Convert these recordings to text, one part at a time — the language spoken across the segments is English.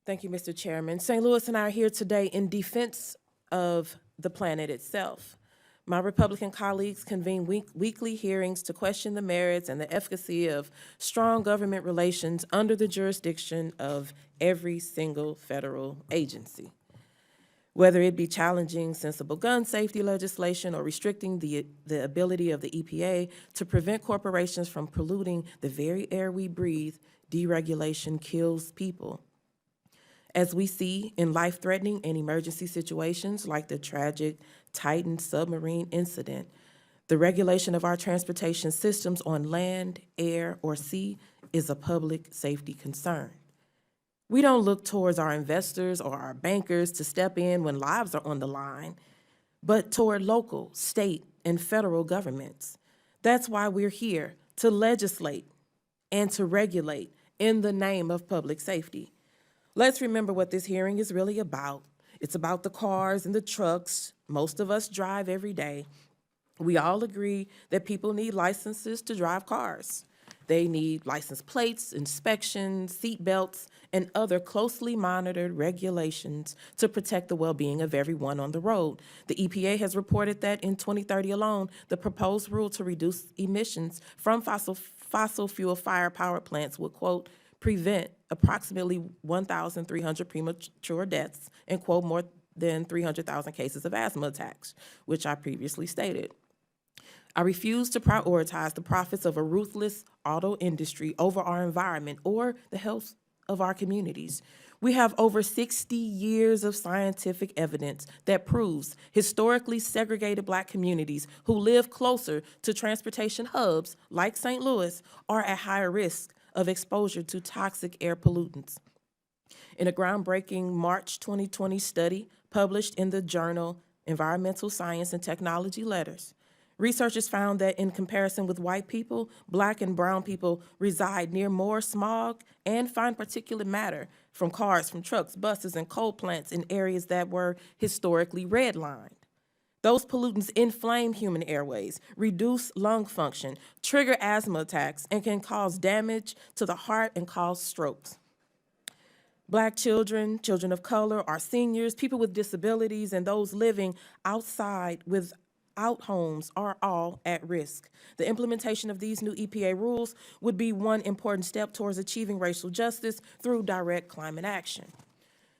Thank you, Mr. Chairman. St. Louis and I are here today in defense of the planet itself. My Republican colleagues convene weekly hearings to question the merits and the efficacy of strong government relations under the jurisdiction of every single federal agency. Whether it be challenging sensible gun safety legislation or restricting the ability of the EPA to prevent corporations from polluting the very air we breathe, deregulation kills people. As we see in life-threatening and emergency situations like the tragic Titan submarine incident, the regulation of our transportation systems on land, air, or sea is a public safety concern. We don't look towards our investors or our bankers to step in when lives are on the line, but toward local, state, and federal governments. That's why we're here, to legislate and to regulate in the name of public safety. Let's remember what this hearing is really about. It's about the cars and the trucks most of us drive every day. We all agree that people need licenses to drive cars. They need license plates, inspections, seat belts, and other closely monitored regulations to protect the well-being of everyone on the road. The EPA has reported that in 2030 alone, the proposed rule to reduce emissions from fossil fuel fire power plants would, quote, prevent approximately 1,300 premature deaths and, quote, more than 300,000 cases of asthma attacks, which I previously stated. I refuse to prioritize the profits of a ruthless auto industry over our environment or the health of our communities. We have over 60 years of scientific evidence that proves historically segregated Black communities who live closer to transportation hubs like St. Louis are at higher risk of exposure to toxic air pollutants. In a groundbreaking March 2020 study published in the journal Environmental Science and Technology Letters, researchers found that in comparison with white people, Black and brown people reside near more smog and fine particulate matter from cars, from trucks, buses, and coal plants in areas that were historically redlined. Those pollutants inflame human airways, reduce lung function, trigger asthma attacks, and can cause damage to the heart and cause strokes. Black children, children of color, our seniors, people with disabilities, and those living outside without homes are all at risk. The implementation of these new EPA rules would be one important step towards achieving racial justice through direct climate action.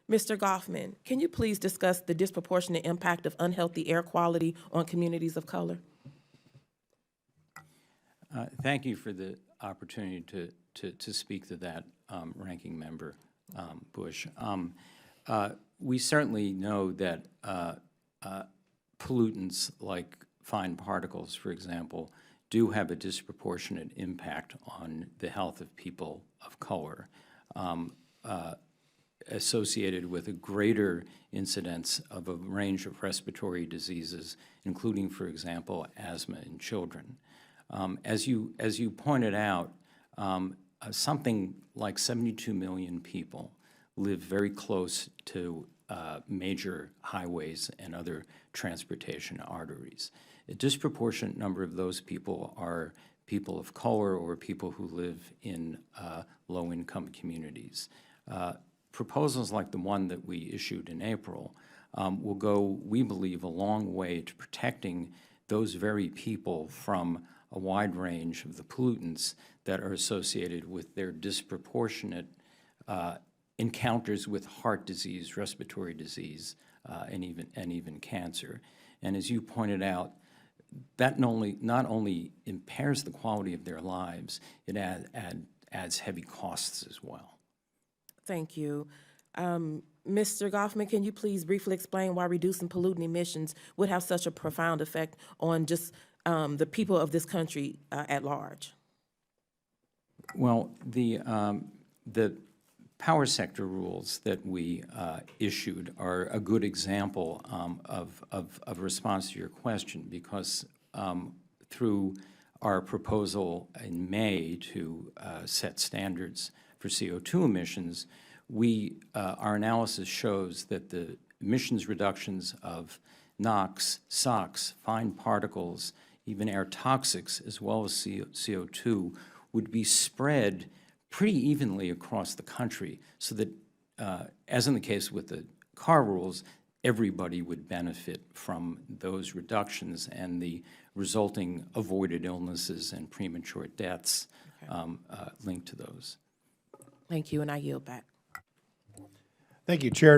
Mr. Goffman, can you please discuss the disproportionate impact of unhealthy air quality on communities of color? Thank you for the opportunity to speak to that, Ranking Member Bush. We certainly know that pollutants like fine particles, for example, do have a disproportionate impact on the health of people of color, associated with a greater incidence of a range of respiratory diseases, including, for example, asthma in children. As you pointed out, something like 72 million people live very close to major highways and other transportation arteries. A disproportionate number of those people are people of color or people who live in low-income communities. Proposals like the one that we issued in April will go, we believe, a long way to protecting those very people from a wide range of the pollutants that are associated with their disproportionate encounters with heart disease, respiratory disease, and even cancer. And as you pointed out, that not only impairs the quality of their lives, it adds heavy costs as well. Thank you. Mr. Goffman, can you please briefly explain why reducing pollutant emissions would have such a profound effect on just the people of this country at large? Well, the power sector rules that we issued are a good example of response to your question, because through our proposal in May to set standards for CO2 emissions, our analysis shows that the emissions reductions of NOx, SOx, fine particles, even air toxics, as well as CO2, would be spread pretty evenly across the country, so that as in the case with the car rules, everybody would benefit from those reductions and the resulting avoided illnesses and premature deaths linked to those. Thank you, and I yield back. Thank you, Chair.